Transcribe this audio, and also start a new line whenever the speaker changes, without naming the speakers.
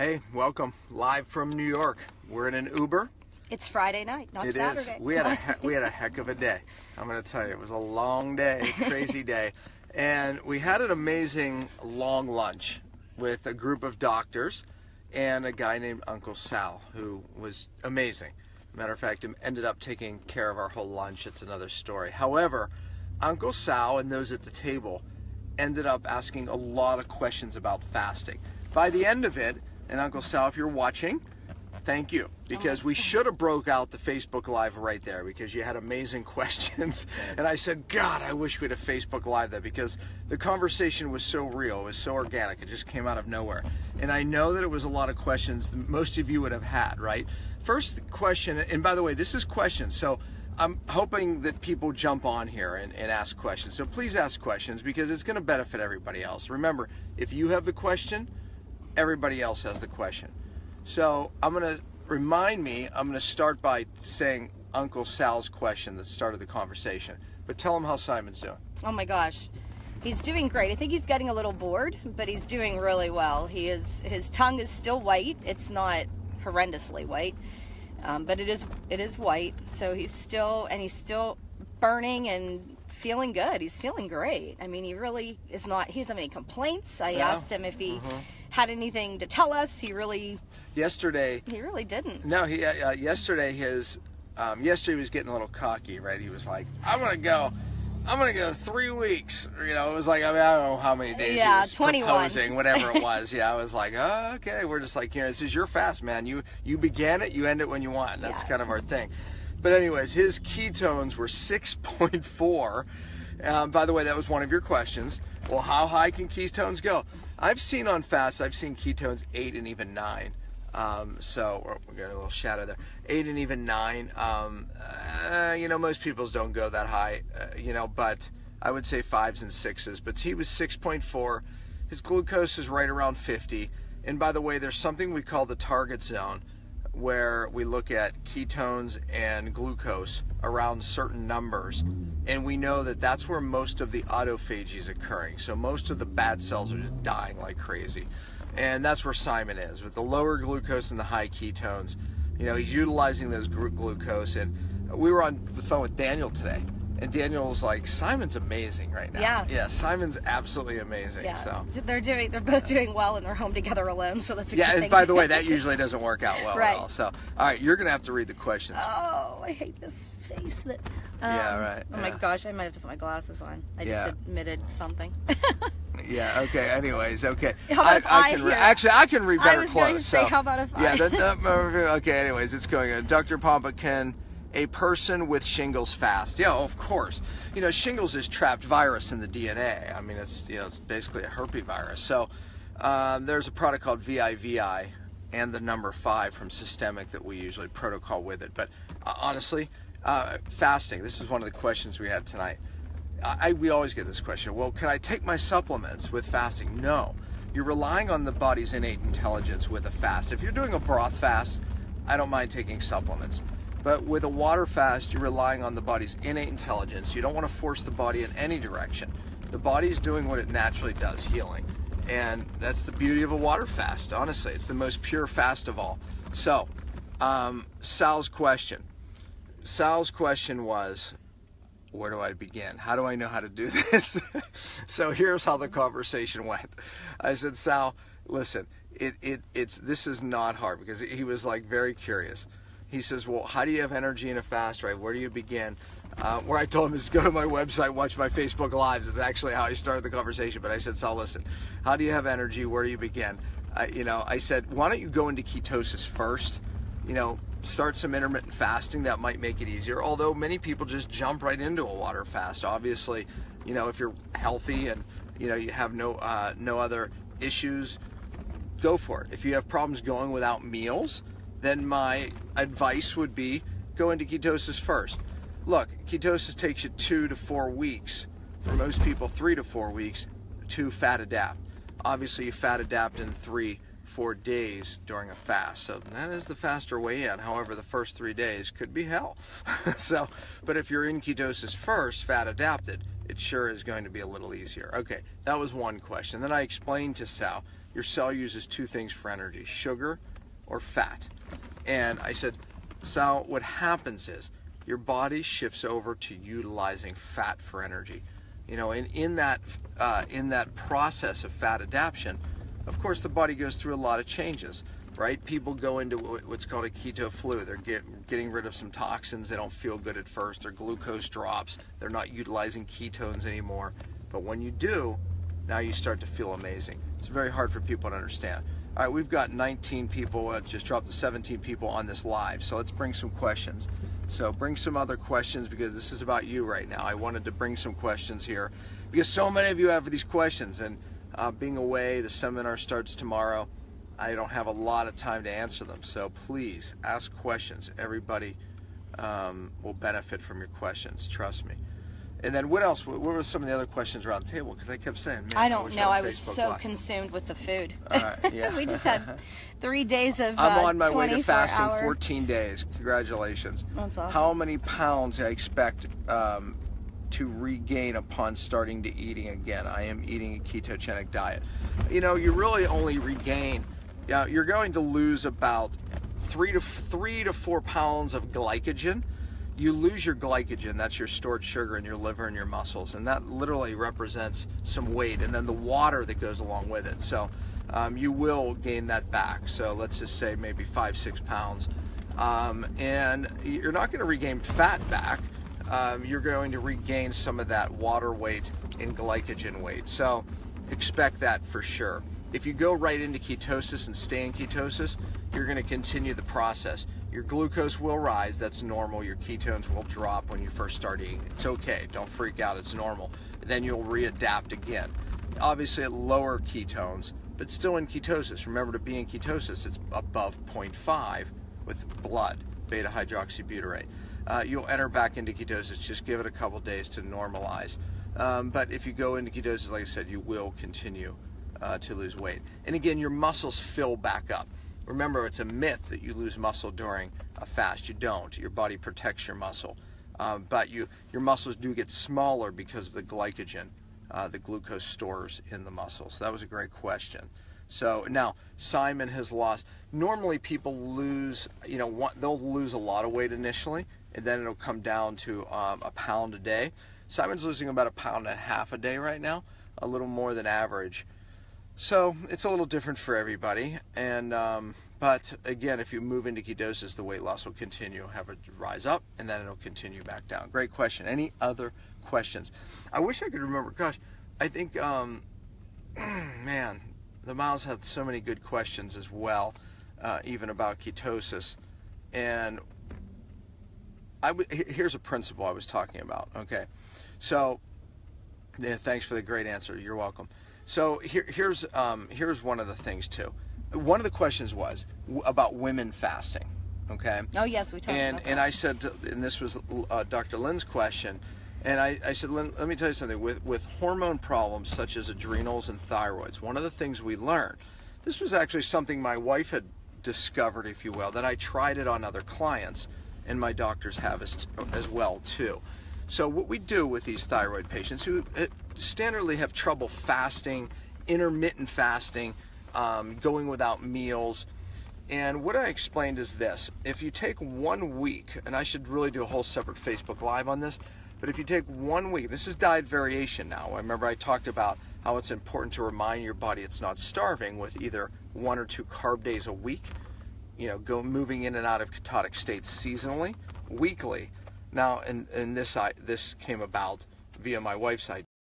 Hey, welcome. Live from New York. We're in an Uber.
It's Friday night, not Saturday.
We had a heck of a day. I'm going to tell you, it was a long day, crazy day. And we had an amazing long lunch with a group of doctors and a guy named Uncle Sal, who was amazing. Matter of fact, he ended up taking care of our whole lunch. It's another story. However, Uncle Sal and those at the table ended up asking a lot of questions about fasting. By the end of it, and Uncle Sal, if you're watching, thank you, because we should have broke out the Facebook Live right there because you had amazing questions. And I said, God, I wish we'd have Facebook Live that because the conversation was so real, it was so organic, it just came out of nowhere. And I know that it was a lot of questions that most of you would have had, right? First question, and by the way, this is questions, so I'm hoping that people jump on here and ask questions. So please ask questions because it's going to benefit everybody else. Remember, if you have the question, everybody else has the question. So I'm going to start by saying Uncle Sal's question that started the conversation. But tell him how Simon's doing.
Oh my gosh. He's doing great. I think he's getting a little bored, but he's doing really well. His tongue is still white. It's not horrendously white, but it is white. So he's still burning and feeling good. He's feeling great. I mean, he really is not, he doesn't have any complaints. I asked him if he had anything to tell us. He really didn't.
No, yesterday he was getting a little cocky, right? He was like, I'm gonna go 3 weeks. You know, it was like, I mean, I don't know how many days he was
21.
proposing, whatever it was. Yeah, I was like, oh, okay. We're just like, this is your fast, man. You began it, you end it when you want. That's kind of our thing. But anyways, his ketones were 6.4. By the way, that was one of your questions. Well, how high can ketones go? I've seen on fasts, I've seen ketones 8 and even 9. So we got a little shadow there. 8 and even 9. Most people's don't go that high, but I would say 5s and 6s. But he was 6.4. His glucose is right around 50. And by the way, there's something we call the target zone, where we look at ketones and glucose around certain numbers, and we know that that's where most of the autophagy is occurring. So most of the bad cells are just dying like crazy, and that's where Simon is with the lower glucose and the high ketones. He's utilizing those glucose, and we were on the phone with Daniel today, and Daniel was like, Simon's amazing right now. Yeah, Simon's absolutely amazing.
Yeah.
So
they're both doing well, and they're home together alone. So that's a good thing.
Yeah. By the way, that usually doesn't work out well
right.
at all. So, all right, you're gonna have to read the questions.
Oh, I hate this face. That.
Yeah. Right.
Oh my gosh, I might have to put my glasses on. I just admitted something.
Yeah. Okay. Anyways. Okay.
How about
I can read better
I was
close.
going to say, how about if
I? Okay. Anyways, it's going on. Dr. Pompa, can a person with shingles fast? Yeah, of course. Shingles is trapped virus in the DNA. I mean, it's basically a herpes virus. So there's a product called VIVI and the number 5 from Systemic that we usually protocol with it. But honestly, fasting. This is one of the questions we had tonight. We always get this question. Well, can I take my supplements with fasting? No. You're relying on the body's innate intelligence with a fast. If you're doing a broth fast, I don't mind taking supplements. But with a water fast, you're relying on the body's innate intelligence. You don't want to force the body in any direction. The body's doing what it naturally does, healing. And that's the beauty of a water fast, honestly. It's the most pure fast of all. So, Sal's question. Sal's question was, where do I begin? How do I know how to do this? So here's how the conversation went. I said, Sal, listen, this is not hard, because he was like very curious. He says, well, how do you have energy in a fast, right? Where do you begin? Where I told him is go to my website, watch my Facebook Lives. It's actually how I started the conversation. But I said, Sal, listen, how do you have energy? Where do you begin? I said, why don't you go into ketosis first? Start some intermittent fasting. That might make it easier. Although many people just jump right into a water fast. Obviously, if you're healthy and, you have no other issues, go for it. If you have problems going without meals, then my advice would be go into ketosis first. Look, ketosis takes you 2 to 4 weeks. For most people, 3 to 4 weeks to fat adapt. Obviously, you fat adapt in 3-4 days during a fast. So that is the faster way in. However, the first 3 days could be hell. But if you're in ketosis first, fat adapted, it sure is going to be a little easier. Okay, that was one question. Then I explained to Sal your cell uses two things for energy, sugar or fat. And I said, so what happens is your body shifts over to utilizing fat for energy. You know, in that process of fat adaptation, of course, the body goes through a lot of changes, right? People go into what's called a keto flu. They're getting rid of some toxins. They don't feel good at first. Their glucose drops. They're not utilizing ketones anymore. But when you do, now you start to feel amazing. It's very hard for people to understand. All right, we've got 19 people, just dropped to 17 people on this live. So let's bring some questions. So bring some other questions, because this is about you right now. I wanted to bring some questions here because so many of you have these questions, and being away, the seminar starts tomorrow. I don't have a lot of time to answer them. So please ask questions. Everybody will benefit from your questions. Trust me. And then what else? What were some of the other questions around the table? Because I kept saying, man,
I don't know. I was
Facebook
so
Live.
Consumed with the food.
All right, yeah.
We just had 3 days of
I'm on my way to fasting
24-hour.
14 days. Congratulations.
That's awesome.
How many pounds I expect to regain upon starting to eating again? I am eating a ketogenic diet. You know, you really only regain, you're going to lose about 3 to 4 pounds of glycogen. You lose your glycogen, that's your stored sugar in your liver and your muscles, and that literally represents some weight, and then the water that goes along with it. So you will gain that back. So let's just say maybe 5-6 pounds. And you're not going to regain fat back. You're going to regain some of that water weight and glycogen weight. So expect that for sure. If you go right into ketosis and stay in ketosis, you're going to continue the process. Your glucose will rise, that's normal. Your ketones will drop when you first start eating. It's okay, don't freak out, it's normal. Then you'll readapt again. Obviously at lower ketones, but still in ketosis. Remember, to be in ketosis, it's above 0.5 with blood, beta hydroxybutyrate. You'll enter back into ketosis, just give it a couple days to normalize. But if you go into ketosis, like I said, you will continue to lose weight. And again, your muscles fill back up. Remember, it's a myth that you lose muscle during a fast. You don't. Your body protects your muscle. But your muscles do get smaller because of the glycogen, the glucose stores in the muscles. So that was a great question. So now Simon has lost. Normally people lose, they'll lose a lot of weight initially, and then it'll come down to a pound a day. Simon's losing about 1.5 pounds a day right now, a little more than average. So it's a little different for everybody, and but again, if you move into ketosis, the weight loss will continue, have it rise up, and then it'll continue back down. Great question. Any other questions? I wish I could remember. Gosh, I think, man, the Miles had so many good questions as well, even about ketosis. And here's a principle I was talking about. Okay, so yeah, thanks for the great answer. You're welcome. So here's one of the things too. One of the questions was about women fasting. Okay.
Oh yes, we talked about that.
And I said, and this was Dr. Lynn's question, and I said, Lynn, let me tell you something. With hormone problems such as adrenals and thyroids, one of the things we learned, this was actually something my wife had discovered, if you will, that I tried it on other clients, and my doctors have as well too. So what we do with these thyroid patients who standardly have trouble fasting, intermittent fasting, going without meals, and what I explained is this: if you take 1 week, and I should really do a whole separate Facebook Live on this, but if you take 1 week, this is diet variation now. Remember I talked about how it's important to remind your body it's not starving with either 1 or 2 carb days a week, moving in and out of ketotic states seasonally, weekly. Now, and this came about via my wife's idea.